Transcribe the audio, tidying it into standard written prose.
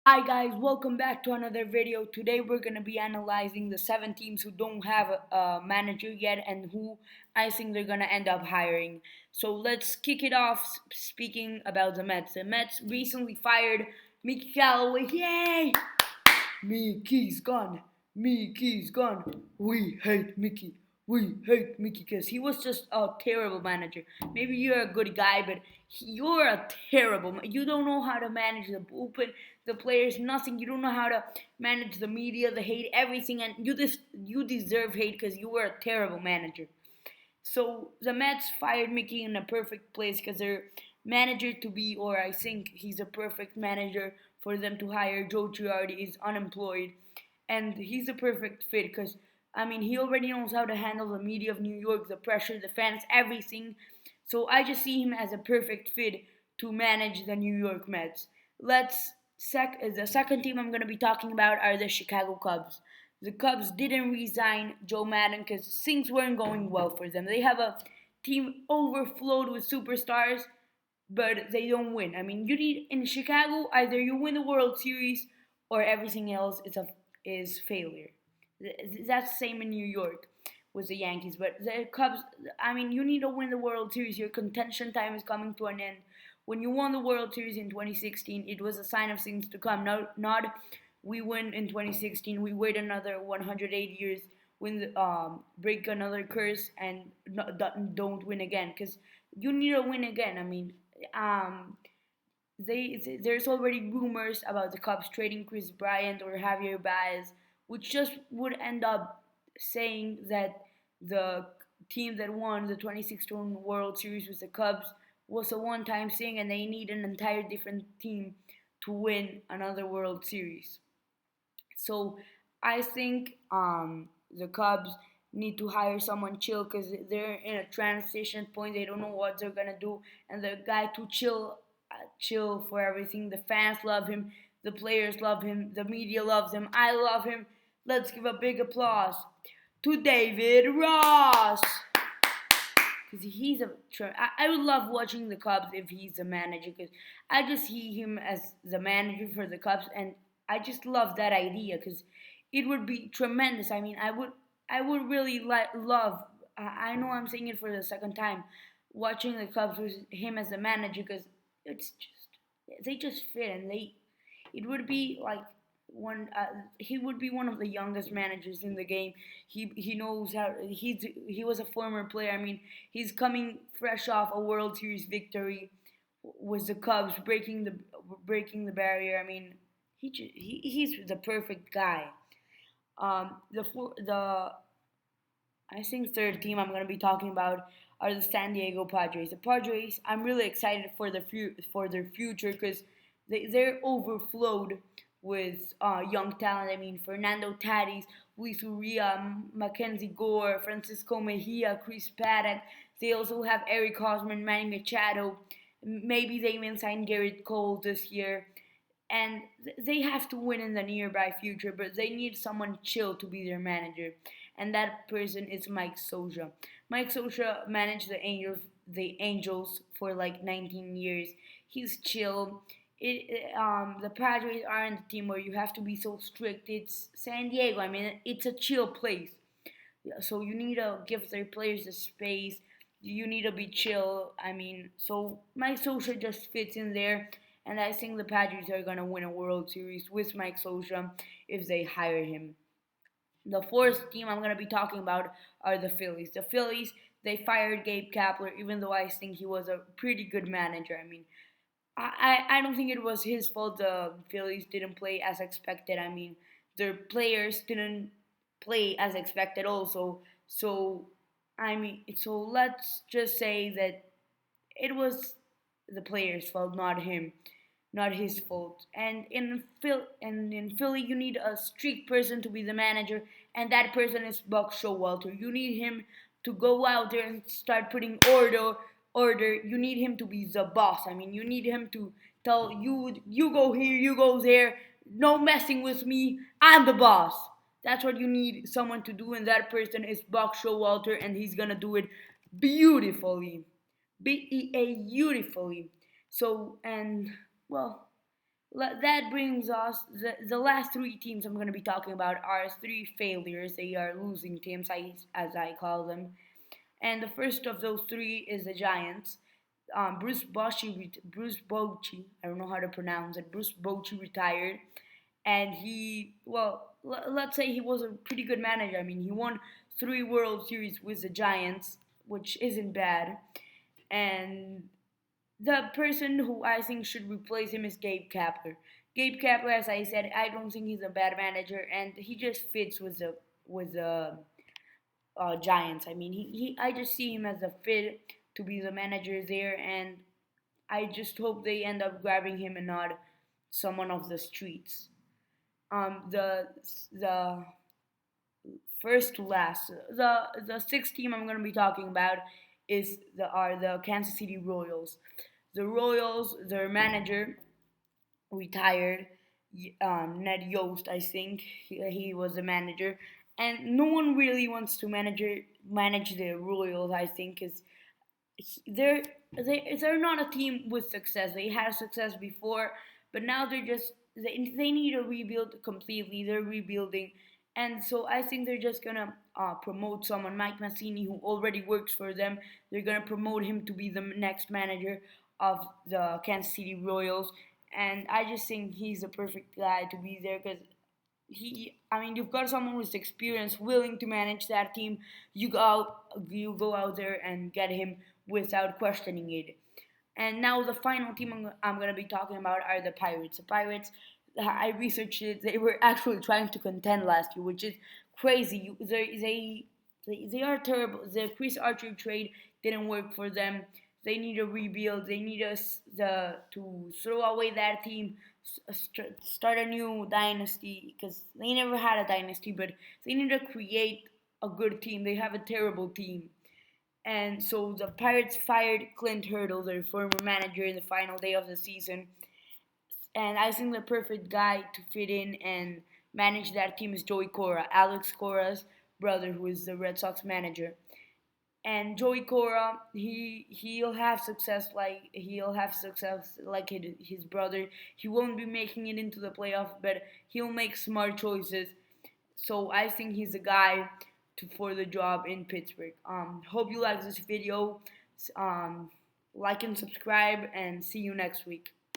Hi guys, welcome back to another video. Today we're going to be analyzing the 7 teams who don't have a manager yet and who I think they're going to end up hiring. So let's kick it off speaking about the Mets. The Mets recently fired Mickey Callaway. Yay! Mickey's gone. Mickey's gone. We hate Mickey. We hate Mickey because he was just a terrible manager. Maybe you're a good guy, but you're a terrible. You don't know how to manage the bullpen, the players, nothing. You don't know how to manage the media, the hate, everything, and you deserve hate because you were a terrible manager. So the Mets fired Mickey in a perfect place because their manager to be, or I think he's a perfect manager for them to hire. Joe Girardi is unemployed, and he's a perfect fit because he already knows how to handle the media of New York, the pressure, the fans, everything. So I just see him as a perfect fit to manage the New York Mets. The second team I'm going to be talking about are the Chicago Cubs. The Cubs didn't resign Joe Madden because things weren't going well for them. They have a team overflowed with superstars, but they don't win. You need in Chicago either you win the World Series or everything else is failure. That's the same in New York with the Yankees, but the Cubs. You need to win the World Series. Your contention time is coming to an end. When you won the World Series in 2016, it was a sign of things to come. Not we win in 2016. We wait another 108 years, break another curse, and don't win again. Because you need to win again. Um, there's already rumors about the Cubs trading Chris Bryant or Javier Baez, which just would end up saying that the team that won the 2016 World Series with the Cubs was a one-time thing, and they need an entire different team to win another World Series. So I think the Cubs need to hire someone chill because they're in a transition point. They don't know what they're gonna do, and the guy to chill for everything. The fans love him, the players love him, the media loves him. I love him. Let's give a big applause to David Ross. Because I would love watching the Cubs if he's the manager. Because I just see him as the manager for the Cubs, and I just love that idea. Because it would be tremendous. I would really love. I know I'm saying it for the second time, watching the Cubs with him as the manager. Because it's just they just fit, and it would be like one he would be one of the youngest managers in the game. He knows how he was a former player. He's coming fresh off a World Series victory with the Cubs, breaking the barrier. He's the perfect guy. The I think third team I'm going to be talking about are the San Diego Padres. The Padres, I'm really excited for their future because they're overflowed with young talent. Fernando Tatis, Luis Urias, Mackenzie Gore, Francisco Mejia, Chris Paddock. They also have Eric Hosmer, Manny Machado. Maybe they even sign Garrett Cole this year. And they have to win in the nearby future, but they need someone chill to be their manager, and that person is Mike Scioscia. Mike Scioscia managed the Angels for like 19 years. He's chill. The Padres aren't a team where you have to be so strict. It's San Diego. It's a chill place. So you need to give their players the space. You need to be chill. So Mike Scioscia just fits in there, and I think the Padres are gonna win a World Series with Mike Scioscia if they hire him. The fourth team I'm gonna be talking about are the Phillies. The Phillies, they fired Gabe Kapler, even though I think he was a pretty good manager. I don't think it was his fault the Phillies didn't play as expected. Their players didn't play as expected also. So let's just say that it was the players' fault, not him, not his fault. And in Philly, you need a strict person to be the manager, and that person is Buck Showalter. You need him to go out there and start putting order. You need him to be the boss. You need him to tell you go here, you go there. No messing with me. I'm the boss. That's what you need someone to do, and that person is Buck Showalter, and he's gonna do it beautifully. Beautifully. So, and well, That brings us the last three teams I'm going to be talking about are three failures. They are losing teams, as I call them. And the first of those three is the Giants. Bruce Bochy, I don't know how to pronounce it. Bruce Bochy retired, and let's say he was a pretty good manager. I mean, he won three World Series with the Giants, which isn't bad. And the person who I think should replace him is Gabe Kapler. Gabe Kapler, as I said, I don't think he's a bad manager, and he just fits with the Giants. I mean, I just see him as a fit to be the manager there, and I just hope they end up grabbing him and not someone off the streets. The first to last, the sixth team I'm going to be talking about are the Kansas City Royals. The Royals, their manager retired, Ned Yost, I think he was the manager, and no one really wants to manage the Royals. I think because they're they're not a team with success. They had success before, but now they need to rebuild completely. They're rebuilding, and so I think they're just gonna promote someone, Mike Massini, who already works for them. They're gonna promote him to be the next manager of the Kansas City Royals, and I just think he's the perfect guy to be there because I mean, you've got someone with experience willing to manage that team. You go out there and get him without questioning it. And now the final team I'm going to be talking about are the Pirates. The Pirates, I researched it. They were actually trying to contend last year, which is crazy. They are terrible. The Chris Archer trade didn't work for them. They need a rebuild. They need to throw away that team, start a new dynasty because they never had a dynasty, but they need to create a good team. They have a terrible team. And so the Pirates fired Clint Hurdle, their former manager, in the final day of the season. And I think the perfect guy to fit in and manage that team is Joey Cora, Alex Cora's brother, who is the Red Sox manager. And Joey Cora, he'll have success like his brother. He won't be making it into the playoff, but he'll make smart choices. So I think he's the guy for the job in Pittsburgh. Hope you like this video. Um, like and subscribe, and see you next week.